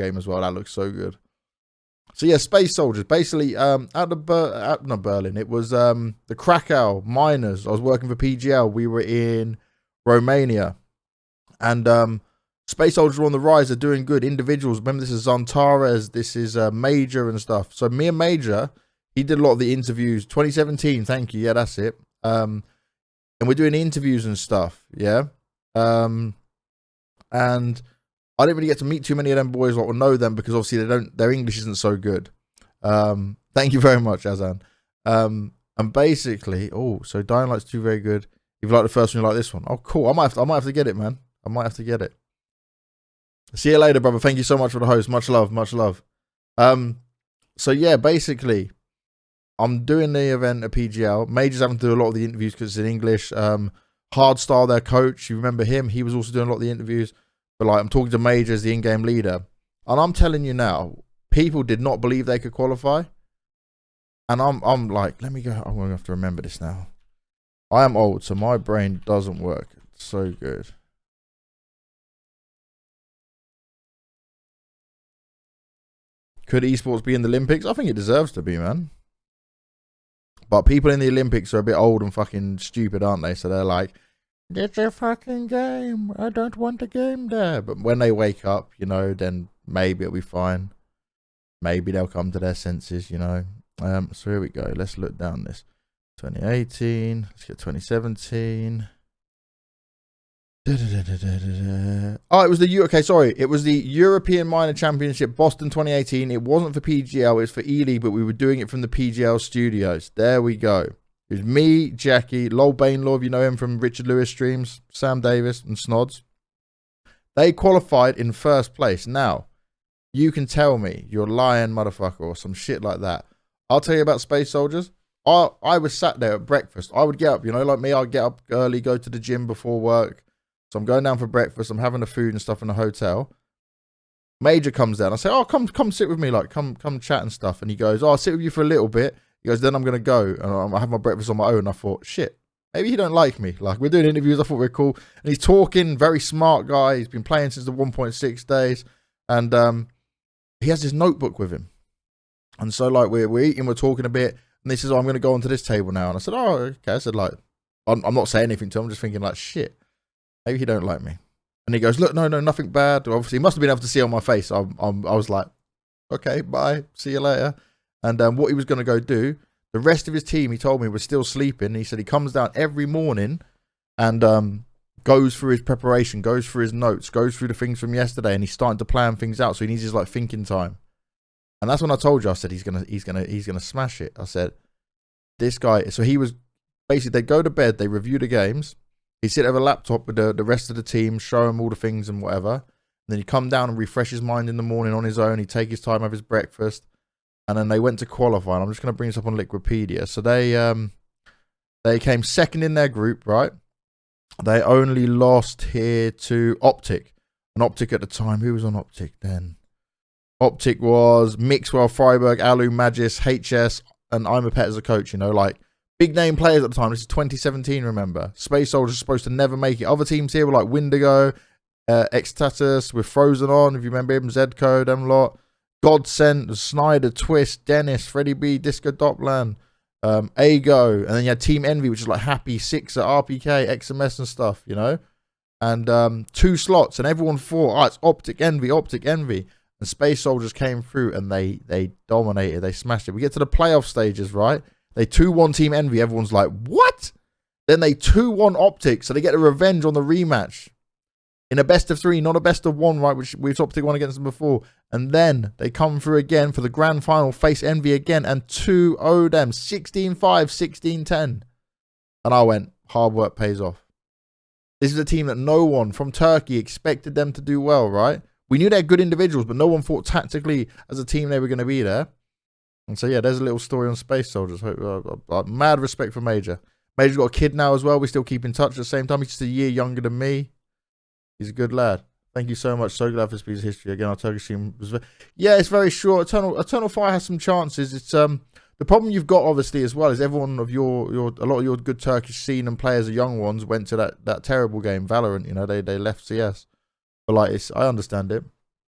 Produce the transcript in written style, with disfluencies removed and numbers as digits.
game as well. That looks so good. So yeah, Space Soldiers. Basically, not Berlin. It was the Krakow Miners. I was working for PGL. We were in Romania, and Space Soldiers were on the rise. They're doing good. Individuals. Remember, this is Maj3r. This is Maj3r and stuff. So me and Maj3r, he did a lot of the interviews. 2017. Thank you. Yeah, that's it. And we're doing interviews and stuff. Yeah. And I didn't really get to meet too many of them boys or know them because obviously their English isn't so good. Thank you very much, Azan. And basically, so Dying Light's 2 very good. If you like the first one, you like this one. Oh, cool. I might have to get it, man. I might have to get it. See you later, brother. Thank you so much for the host. Much love, much love. So yeah, basically, I'm doing the event at PGL. Maj3r's having to do a lot of the interviews because it's in English. Hardstyle, their coach, you remember him? He was also doing a lot of the interviews. But like, I'm talking to Maj3r as the in-game leader, and I'm telling you now, people did not believe they could qualify. And I'm like, let me go. I'm gonna have to remember this now. I am old, so my brain doesn't work. It's so good. Could esports be in the Olympics? I think it deserves to be, man. But people in the Olympics are a bit old and fucking stupid, aren't they? So they're like, it's a fucking game. I don't want a game there. But when they wake up, you know, then maybe it'll be fine. Maybe they'll come to their senses, you know. So here we go. Let's look down this. 2018. Let's get 2017. Oh, it was the okay, sorry. It was the European Minor Championship, Boston 2018. It wasn't for PGL, it was for ELeague, but we were doing it from the PGL studios. There we go. It was me, Jackie, Lol Bainlaw, if you know him from Richard Lewis streams, Sam Davis, and Snods. They qualified in first place. Now, you can tell me you're lying, motherfucker, or some shit like that. I'll tell you about Space Soldiers. I was sat there at breakfast. I would get up, you know, like me, I'd get up early, go to the gym before work. So I'm going down for breakfast. I'm having the food and stuff in the hotel. Maj3r comes down. I say, oh, come sit with me, like, come chat and stuff. And he goes, oh, I'll sit with you for a little bit. He goes, then I'm going to go. And I have my breakfast on my own. I thought, shit, maybe he don't like me. Like, we're doing interviews. I thought we're cool. And he's talking, very smart guy. He's been playing since the 1.6 days. And he has his notebook with him. And so, like, we're eating, we're talking a bit. And he says, oh, I'm going to go onto this table now. And I said, oh, okay. I said, like, I'm not saying anything to him. I'm just thinking, like, shit. Maybe he don't like me. And he goes, look, no, nothing bad. Obviously, he must have been able to see on my face. I was like, okay, bye. See you later. And what he was going to go do, the rest of his team, he told me, was still sleeping. He said he comes down every morning and goes through his preparation, goes through his notes, goes through the things from yesterday, and he's starting to plan things out. So he needs his, like, thinking time. And that's when I told you, I said, he's gonna smash it. I said, this guy, so he was, basically, they go to bed, they review the games. He'd sit at a laptop with the rest of the team, show him all the things and whatever. And then he'd come down and refresh his mind in the morning on his own. He'd take his time, have his breakfast. And then they went to qualify. And I'm just going to bring this up on Liquipedia. So they came second in their group, right? They only lost here to Optic. And Optic at the time, who was on Optic then? Optic was Mixwell, Freiburg, Alu, Magis, HS, and I'm a Pet as a coach, you know, like, big name players at the time. This is 2017, remember? Space Soldiers are supposed to never make it. Other teams here were like Windigo, Extatus with Frozen on, if you remember him, Zedco, them lot. Godsent, Snyder, Twist, Dennis, Freddie B, Disco Dopland, Ago. And then you had Team Envy, which is like Happy, Sixer, RPK, XMS and stuff, you know? And 2 slots, and everyone thought, oh, it's Optic Envy, Optic Envy. And Space Soldiers came through and they dominated, they smashed it. We get to the playoff stages, right? They 2-1 Team Envy. Everyone's like, what? Then they 2-1 Optic. So they get a revenge on the rematch. In a best of 3, not a best of 1, right? Which Optic won against them before. And then they come through again for the grand final, face Envy again, and 2-0 them. 16-5, 16-10. And I went, hard work pays off. This is a team that no one from Turkey expected them to do well, right? We knew they're good individuals, but no one thought tactically as a team they were going to be there. And so, yeah, there's a little story on Space Soldiers. Mad respect for Maj3r. Maj3r's got a kid now as well. We still keep in touch at the same time. He's just a year younger than me. He's a good lad. Thank you so much. So glad for this piece of history. Again, our Turkish team was... Yeah, it's very short. Eternal Fire has some chances. It's the problem you've got, obviously, as well, is everyone of a lot of your good Turkish scene and players, the young ones, went to that terrible game, Valorant. You know, they left CS. But, like, I understand it.